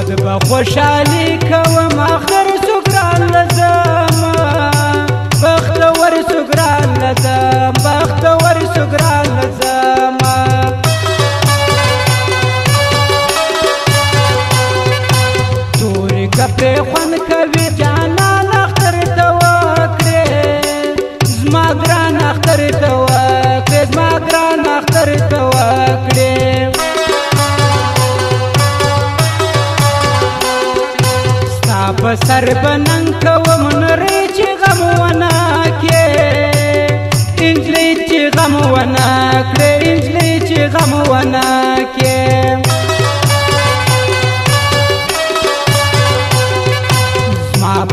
خود به خوشحالی کوم آخر سکران لزم بختور سکران لزم بختور سکران لزم توری کپی خون کوي جانان اختر ته وکړې زما ګران اختر ته وکړې زما ګران اختر ته وکړې ستا په سر بننګ کوم نړۍ چې غم ونه کړې انجلۍ چې غم ونه کړې انجلۍ چې غم ونه کړې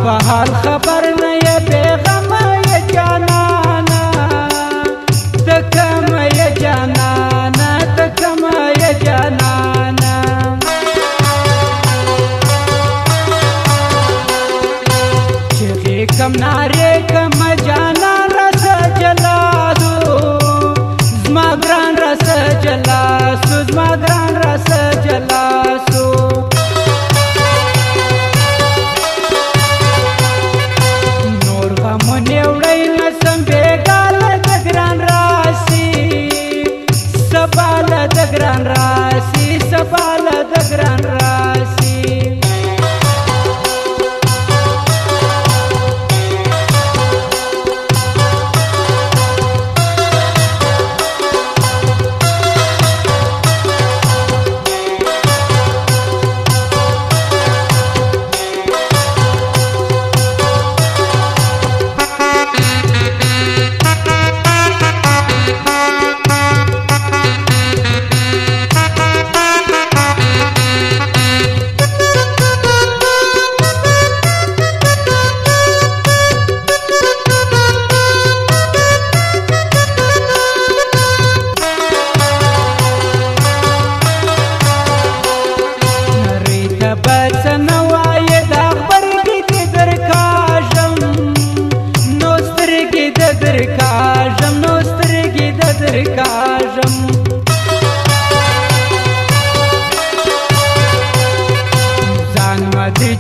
په حال خبر نه یې پیغام یې جانانا ته کوم یې جانانا ته کوم یې جانانا چغې کم نارې کم جانان رس جلادو زما ګران رس جلاسو زما ګران رس جلاسو ګران راسي سبال د ګران راسي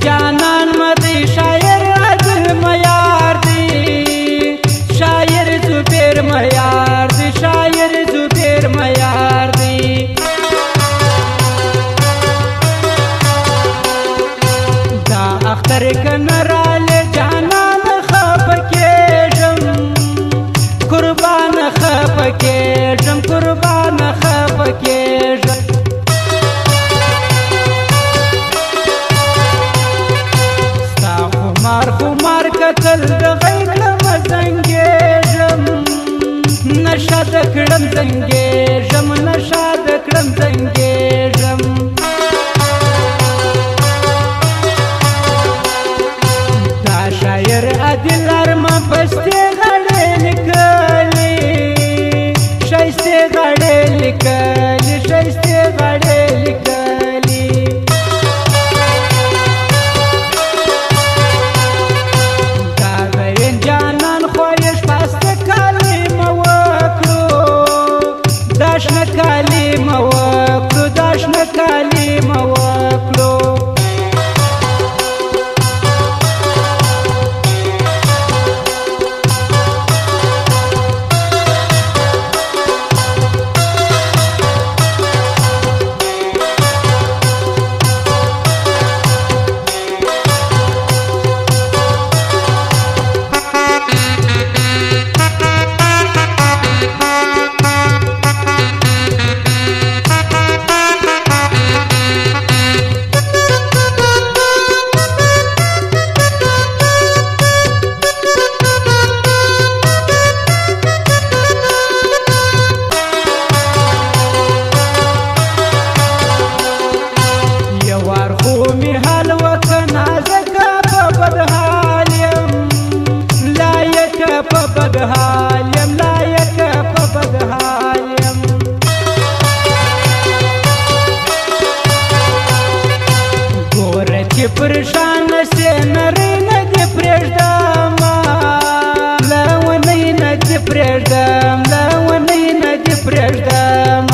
جانان مدی شاعر عدل میار دی شاعر زبیر میار دی شاعر زبیر میار دی دا اختر کنرال جانان خفکیشم قربان خفکیشم قربان خفکیشم خمار کتل د غیب لمزنګېږم نشه د کړم زنګېږم نشه د کړم زنګېږم دا شاعر عادل ارما پستې غړې لیکلې ښایستې غړې لیکلې ښایستې غړې لیکلې داشنه کلمه وکړو داشنه کلمه وکړو پریشان سے نری ندی پریږدم لونی ندی پریږدم لونی ندی پریږدم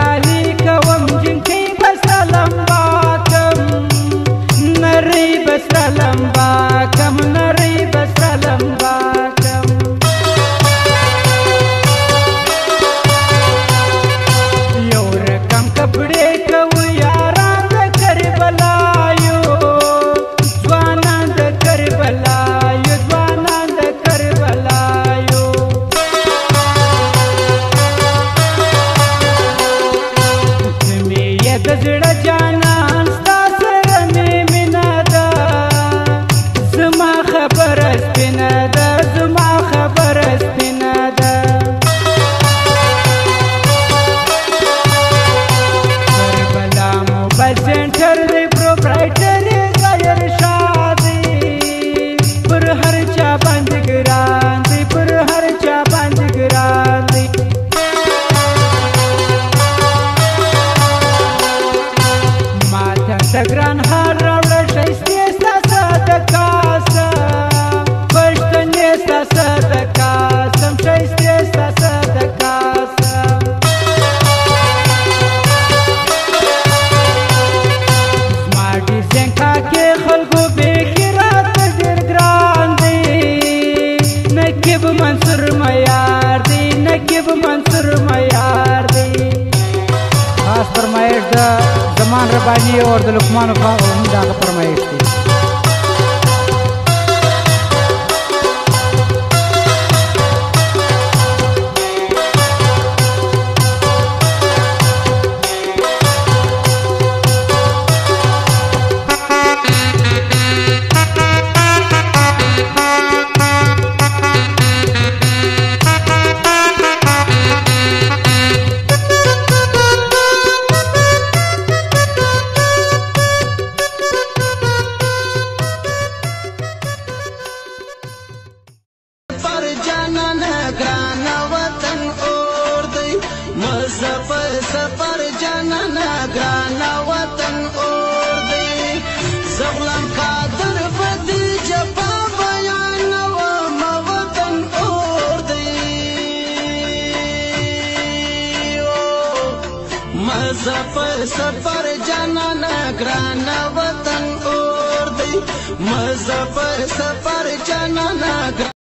خیالي کوم جنکۍ به سره لمبا کم نرۍ به سره لمبا کم نرۍ به سره لمبا کم یو رقم کپړې کوو یاران د کربلایو ځوانان د کربلایو ځوانان د کربلایو د زړه جانان ستا سره مې مینه ده زما خبره سپینه ده زما خبره سپینه ده کربلا موبایل سینټر دی پروپرایټر یې ظاهر شاه دی پر هر چا باندې ګران دی پر هر چا باندې ګران دی د ګران هار راوړه ښایستې ستا صدقاسه پښتنې ستا صدقاسم ښایستې ستا صدقاسه زما ډیزاین کاکې خلکو بیخي راته ډېر ګران دی نقیب منصور معیار دی نقیب منصور معیار دی خاص فرمایش د زمان ربانی اور د لقمان کا هم دا فرمایش دی سفر جانانا گرانا وطن اور دی زغلم قادر بدی جپا بیان و وطن اور دی مزفر سفر جانانا گرانا وطن اور دی مزفر سفر جانانا